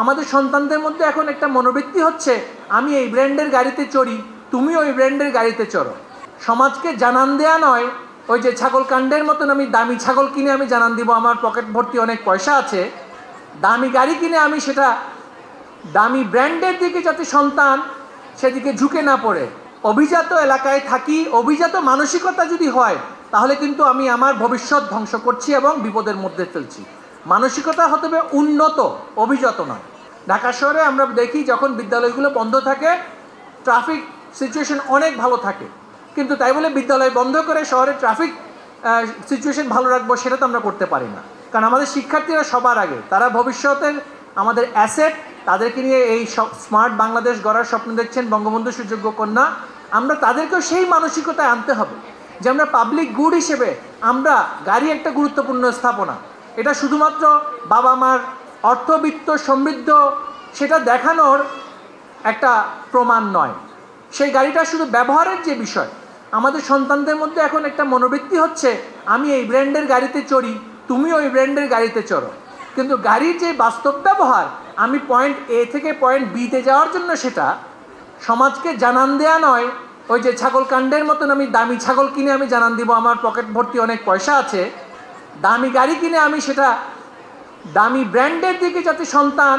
আমাদের সন্তানদের মধ্যে এখন একটা মনোবৃত্তি হচ্ছে, আমি এই ব্র্যান্ডের গাড়িতে চড়ি, তুমি ওই ব্র্যান্ডের গাড়িতে চড়ো। সমাজকে জানান দেয়া নয়, ওই যে ছাগল কাণ্ডের মতন আমি দামি ছাগল কিনে আমি জানান দিব আমার পকেট ভর্তি অনেক পয়সা আছে, দামি গাড়ি কিনে আমি সেটা দামি ব্র্যান্ডের দিকে যাতে সন্তান সেদিকে ঝুঁকে না পড়ে। অভিজাত এলাকায় থাকি, অভিজাত মানসিকতা যদি হয় তাহলে কিন্তু আমি আমার ভবিষ্যৎ ধ্বংস করছি এবং বিপদের মধ্যে ফেলছি। মানসিকতা হতে হবে উন্নত, অভিজাত নয়। ঢাকা শহরে আমরা দেখি যখন বিদ্যালয়গুলো বন্ধ থাকে ট্রাফিক সিচুয়েশন অনেক ভালো থাকে, কিন্তু তাই বলে বিদ্যালয় বন্ধ করে শহরের ট্রাফিক সিচুয়েশন ভালো রাখবো সেটা তো আমরা করতে পারি না। কারণ আমাদের শিক্ষার্থীরা সবার আগে, তারা ভবিষ্যতের আমাদের অ্যাসেট, তাদেরকে নিয়ে এই স্মার্ট বাংলাদেশ গড়ার স্বপ্ন দেখছেন বঙ্গবন্ধু সুযোগ্য কন্যা। আমরা তাদেরকেও সেই মানসিকতায় আনতে হবে যে আমরা পাবলিক গুড হিসেবে আমরা গাড়ি একটা গুরুত্বপূর্ণ স্থাপনা, এটা শুধুমাত্র বাবা মার অর্থবিত্ত সমৃদ্ধ সেটা দেখানোর একটা প্রমাণ নয়, সেই গাড়িটা শুধু ব্যবহারের যে বিষয়। আমাদের সন্তানদের মধ্যে এখন একটা মনোবৃত্তি হচ্ছে, আমি এই ব্র্যান্ডের গাড়িতে চড়ি, তুমি ওই ব্র্যান্ডের গাড়িতে চড়ো। কিন্তু গাড়ির যে বাস্তব ব্যবহার, আমি পয়েন্ট এ থেকে পয়েন্ট বিতে যাওয়ার জন্য সেটা সমাজকে জানান দেয়া নয়, ওই যে ছাগল কাণ্ডের মতন আমি দামি ছাগল কিনে আমি জানান দিব আমার পকেট ভর্তি অনেক পয়সা আছে, দামি গাড়ি কিনে আমি সেটা দামি ব্র্যান্ডের দিকে যাতে সন্তান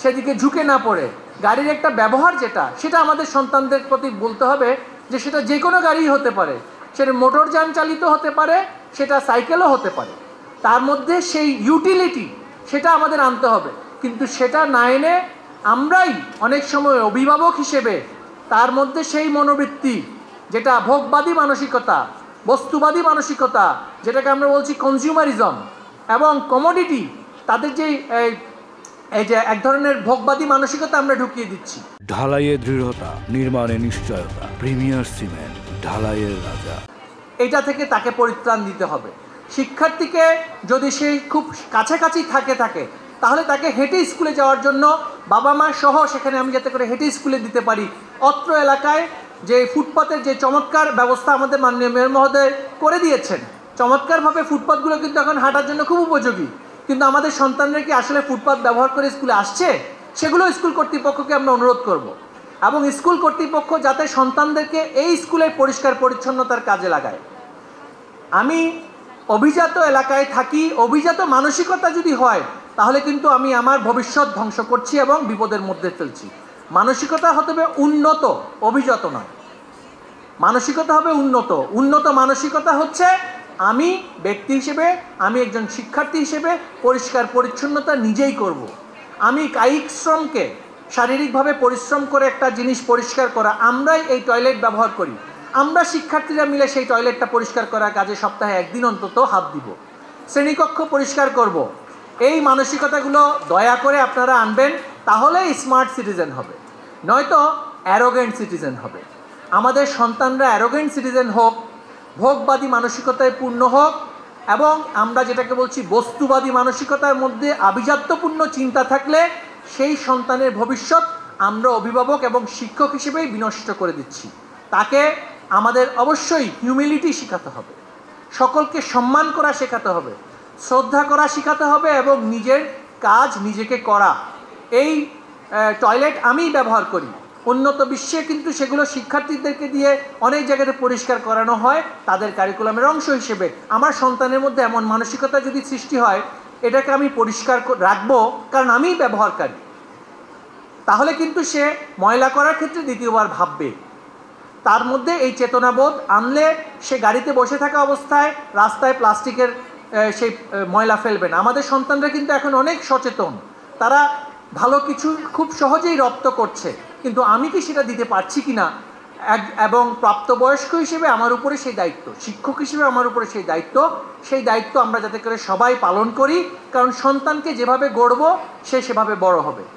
সেদিকে ঝুঁকে না পড়ে। গাড়ির একটা ব্যবহার যেটা, সেটা আমাদের সন্তানদের প্রতি বলতে হবে যে সেটা যে কোনো গাড়ি হতে পারে, সেটা মোটরযান চালিত হতে পারে, সেটা সাইকেলও হতে পারে, তার মধ্যে সেই ইউটিলিটি সেটা আমাদের আনতে হবে। কিন্তু সেটা না এনে আমরাই অনেক সময় অভিভাবক হিসেবে তার মধ্যে সেই মনোবৃত্তি যেটা ভোগবাদী মানসিকতা, বস্তুবাদী মানসিকতা, যেটাকে আমরা বলছি কনজিউমারিজম এবং কমোডিটি, তাদের যে এই যে এক ধরনের ভোগবাদী মানসিকতা আমরা ঢুকিয়ে দিচ্ছি। ঢালাইয়ে দৃঢ়তা, নির্মাণে নিশ্চয়তা, প্রিমিয়ার সিমেন্ট, ঢালাইয়ের রাজা। এটা থেকে তাকে পরিত্রাণ দিতে হবে। শিক্ষার্থীকে যদি সে খুব কাছাকাছি থাকে তাহলে তাকে হেঁটে স্কুলে যাওয়ার জন্য বাবা মা সহ সেখানে আমি যাতে করে হেঁটে স্কুলে দিতে পারি। অত্র এলাকায় যে ফুটপাতের যে চমৎকার ব্যবস্থা আমাদের মাননীয় মেয়র মহোদয় করে দিয়েছেন, চমৎকারভাবে ফুটপাতগুলো কিন্তু এখন হাঁটার জন্য খুব উপযোগী। কিন্তু আমাদের সন্তানরা কি আসলে ফুটপাত ব্যবহার করে স্কুলে আসছে? সেগুলো স্কুল কর্তৃপক্ষকে আমরা অনুরোধ করব, এবং স্কুল কর্তৃপক্ষ যাতে সন্তানদেরকে এই স্কুলের পরিষ্কার পরিচ্ছন্নতার কাজে লাগায়। আমি অভিজাত এলাকায় থাকি, অভিজাত মানসিকতা যদি হয় তাহলে কিন্তু আমি আমার ভবিষ্যৎ ধ্বংস করছি এবং বিপদের মধ্যে ফেলছি। মানসিকতা হতে হবে উন্নত, অভিজাত নয়। মানসিকতা হবে উন্নত। উন্নত মানসিকতা হচ্ছে আমি ব্যক্তি হিসেবে, আমি একজন শিক্ষার্থী হিসেবে পরিষ্কার পরিচ্ছন্নতা নিজেই করব। আমি কায়িক শ্রমকে, শারীরিকভাবে পরিশ্রম করে একটা জিনিস পরিষ্কার করা, আমরাই এই টয়লেট ব্যবহার করি, আমরা শিক্ষার্থীরা মিলে সেই টয়লেটটা পরিষ্কার করার কাজে সপ্তাহে একদিন অন্তত হাত দিব। শ্রেণীকক্ষ পরিষ্কার করব। এই মানসিকতাগুলো দয়া করে আপনারা আনবেন, তাহলেই স্মার্ট সিটিজেন হবে, নয়তো অ্যারোগেন্ট সিটিজেন হবে। আমাদের সন্তানরা অ্যারোগেন্ট সিটিজেন হোক, ভোগবাদী মানসিকতায় পূর্ণ হোক, এবং আমরা যেটাকে বলছি বস্তুবাদী মানসিকতার মধ্যে আভিজাত্যপূর্ণ চিন্তা থাকলে সেই সন্তানের ভবিষ্যৎ আমরা অভিভাবক এবং শিক্ষক হিসেবেই বিনষ্ট করে দিচ্ছি। তাকে আমাদের অবশ্যই হিউমিলিটি শেখাতে হবে, সকলকে সম্মান করা শেখাতে হবে, শ্রদ্ধা করা শেখাতে হবে, এবং নিজের কাজ নিজেকে করা। এই টয়লেট আমিই ব্যবহার করি, উন্নত বিশ্বে কিন্তু সেগুলো শিক্ষার্থীদেরকে দিয়ে অনেক জায়গাতে পরিষ্কার করানো হয় তাদের কারিকুলামের অংশ হিসেবে। আমার সন্তানের মধ্যে এমন মানসিকতা যদি সৃষ্টি হয়, এটাকে আমি পরিষ্কার রাখবো কারণ আমিই ব্যবহারকারী, তাহলে কিন্তু সে ময়লা করার ক্ষেত্রে দ্বিতীয়বার ভাববে। তার মধ্যে এই চেতনাবোধ আনলে সে গাড়িতে বসে থাকা অবস্থায় রাস্তায় প্লাস্টিকের সেই ময়লা ফেলবে না। আমাদের সন্তানরা কিন্তু এখন অনেক সচেতন, তারা ভালো কিছু খুব সহজেই রপ্ত করছে, কিন্তু আমি কি সেটা দিতে পারছি কি না, এবং প্রাপ্তবয়স্ক হিসেবে আমার উপরে সেই দায়িত্ব, শিক্ষক হিসেবে আমার উপরে সেই দায়িত্ব আমরা যাতে করে সবাই পালন করি, কারণ সন্তানকে যেভাবে গড়ব সে সেভাবে বড় হবে।